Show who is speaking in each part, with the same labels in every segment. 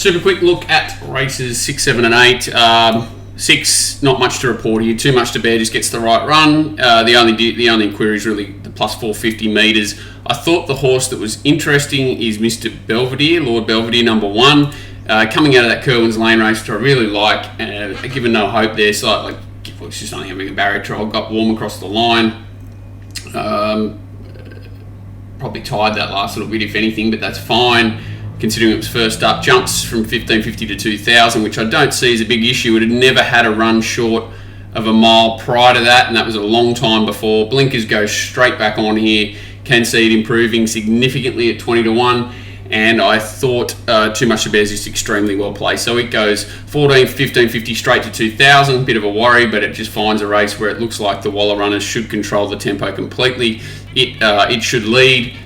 Speaker 1: Super quick look at races 6, 7 and 8. 6, not much to report here. Too much to bear, just gets the right run. The only query is really the plus 450 metres. I thought the horse that was interesting is Mr. Belvedere, Lord Belvedere, number 1. Coming out of that Kerwin's Lane race, which I really like. Given no hope there, slightly, well, it's just only having a barrier trial. Got warm across the line. Probably tied that last little bit, if anything, but that's fine. Considering it was first up, jumps from 1550 to 2000, which I don't see as a big issue. It had never had a run short of a mile prior to that, and that was a long time before. Blinkers go straight back on here. Can see it improving significantly at 20 to 1, and I thought Too Much to Bear is just extremely well placed. So it goes 14, 1550 straight to 2000. Bit of a worry, but it just finds a race where it looks like the Waller runners should control the tempo completely. It should lead.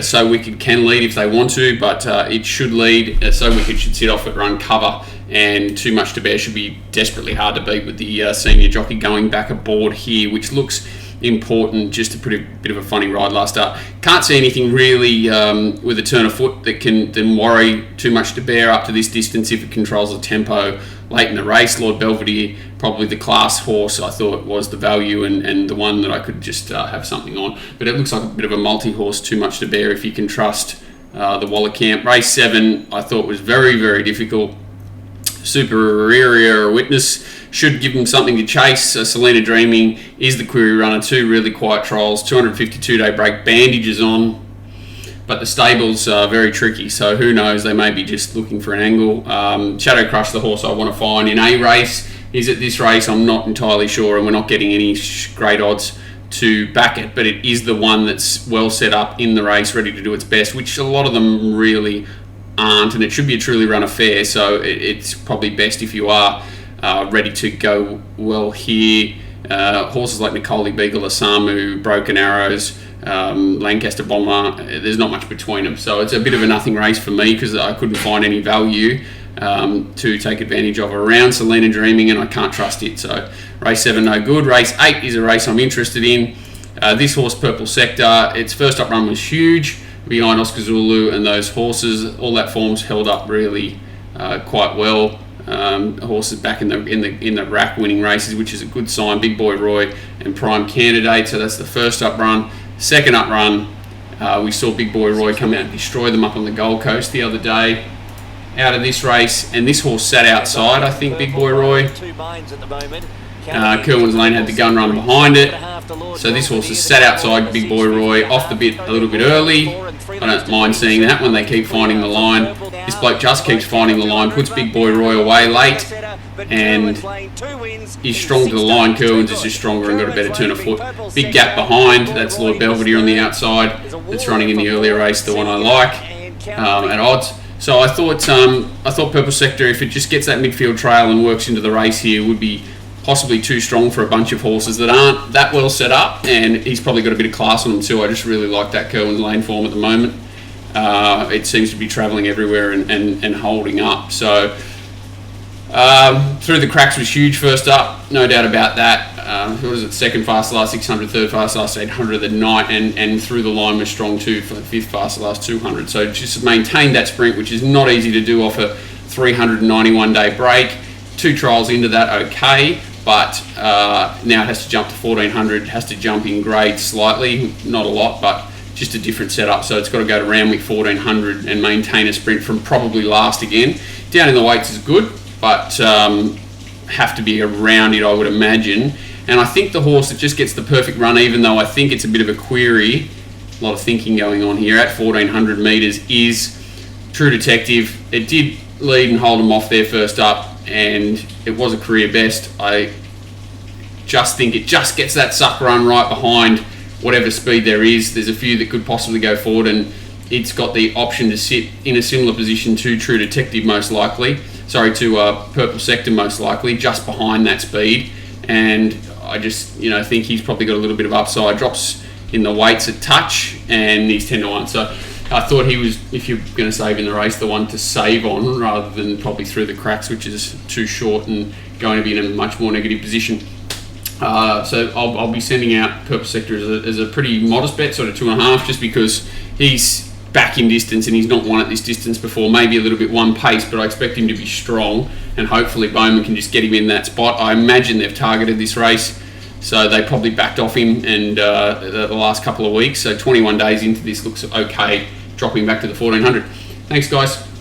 Speaker 1: So Wicked can lead if they want to, but it should lead. So Wicked should sit off at run cover, and Too Much to Bear should be desperately hard to beat with the senior jockey going back aboard here, which looks important. Just a pretty bit of a funny ride last start. Can't see anything really with a turn of foot that can then worry Too Much to Bear up to this distance if it controls the tempo late in the race. Lord Belvedere, probably the class horse, I thought was the value and the one that I could just have something on. But it looks like a bit of a multi-horse Too Much to Bear if you can trust the Waller camp. Race 7 I thought was very, very difficult. Superior Witness should give them something to chase. Selena Dreaming is the query runner. 2 really quiet trials, 252-day break, bandages on. But the stable's very tricky, so who knows, they may be just looking for an angle. Shadow Crush, the horse I want to find in a race. Is it this race? I'm not entirely sure, and we're not getting any great odds to back it, but it is the one that's well set up in the race, ready to do its best, which a lot of them really aren't, and it should be a truly run affair, so it's probably best if you are ready to go well here. Horses like Nicole Beagle, Asamu, Broken Arrows, Lancaster Bomber, there's not much between them, so it's a bit of a nothing race for me because I couldn't find any value to take advantage of around Selena Dreaming, and I can't trust it. So race 7 no good. Race 8 is a race I'm interested in. This horse, Purple Sector, its first up run was huge behind Oscar Zulu and those horses. All that form's held up really quite well. Horses back in the rack winning races, which is a good sign. Big Boy Roy and Prime Candidate, so that's the first up run. Second up run, we saw Big Boy Roy come out and destroy them up on the Gold Coast the other day out of this race, and this horse sat outside, I think, Big Boy Roy. Kerwin's Lane had the gun run behind it, so this horse has sat outside Big Boy Roy off the bit a little bit early. I don't mind seeing that when they keep finding the line. This bloke just keeps finding the line, puts Big Boy Roy away late, and he's strong to the line. Kerwin's is just stronger and got a better turn of foot. Big gap behind, that's Lord Belvedere on the outside, that's running in the earlier race, the one I like at odds. So I thought Purple Sector, if it just gets that midfield trail and works into the race here, would be possibly too strong for a bunch of horses that aren't that well set up, and he's probably got a bit of class on him too. I just really like that Kerwin's Lane form at the moment. It seems to be travelling everywhere and holding up. So Through the Cracks was huge first up, no doubt about that. What was it, second fast last 600, third fast last 800 of the night, and Through the Line was strong too for the fifth fast last 200. So just maintained that sprint, which is not easy to do off a 391-day break. 2 trials into that, okay, but now it has to jump to 1400, has to jump in grade slightly, not a lot, but just a different setup. So it's got to go to Randwick 1400 and maintain a sprint from probably last again. Down in the weights is good, but have to be around it, I would imagine. And I think the horse that just gets the perfect run, even though I think it's a bit of a query, a lot of thinking going on here, at 1400 metres, is True Detective. It did lead and hold him off there first up, and it was a career best. I just think it just gets that suck run right behind whatever speed there is. There's a few that could possibly go forward, and it's got the option to sit in a similar position to True Detective most likely. Sorry, to Purple Sector most likely, just behind that speed. And I just think he's probably got a little bit of upside. Drops in the weights a touch, and he's 10-1. So I thought he was, if you're going to save in the race, the one to save on rather than probably Through the Cracks, which is too short and going to be in a much more negative position. So I'll be sending out Purple Sector as a pretty modest bet, sort of 2.5, just because he's back in distance, and he's not won at this distance before. Maybe a little bit one pace, but I expect him to be strong, and hopefully Bowman can just get him in that spot. I imagine they've targeted this race, so they probably backed off him and the last couple of weeks. So 21 days into this looks okay, dropping back to the 1400. Thanks, guys.